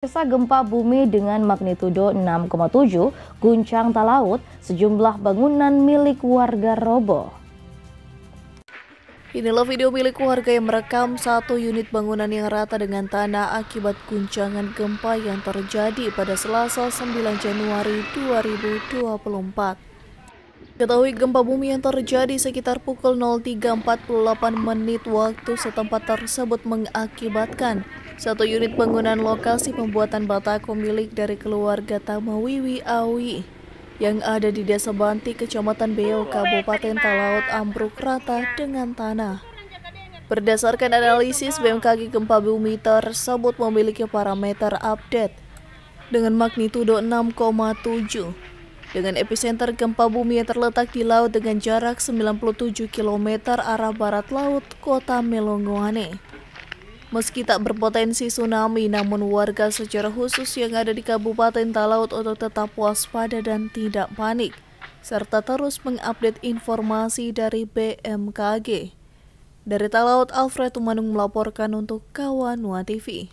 Pasca gempa bumi dengan magnitudo 6,7 guncang Talaut, sejumlah bangunan milik warga roboh. Inilah video milik warga yang merekam satu unit bangunan yang rata dengan tanah akibat guncangan gempa yang terjadi pada Selasa 9 Januari 2024. Ketahui gempa bumi yang terjadi sekitar pukul 03.48 menit waktu setempat tersebut mengakibatkan satu unit bangunan lokasi pembuatan batako milik dari keluarga Tamawiwi Awi yang ada di Desa Banti, Kecamatan Beo, Kabupaten Talaut ambruk rata dengan tanah. Berdasarkan analisis BMKG, gempa bumi tersebut memiliki parameter update dengan magnitudo 6,7 dengan epicenter gempa bumi yang terletak di laut dengan jarak 97 km arah barat laut Kota Melongoane. Meski tak berpotensi tsunami, namun warga secara khusus yang ada di Kabupaten Talaut untuk tetap waspada dan tidak panik, serta terus mengupdate informasi dari BMKG. Dari Talaut, Alfred Tumanung melaporkan untuk Kawanua TV.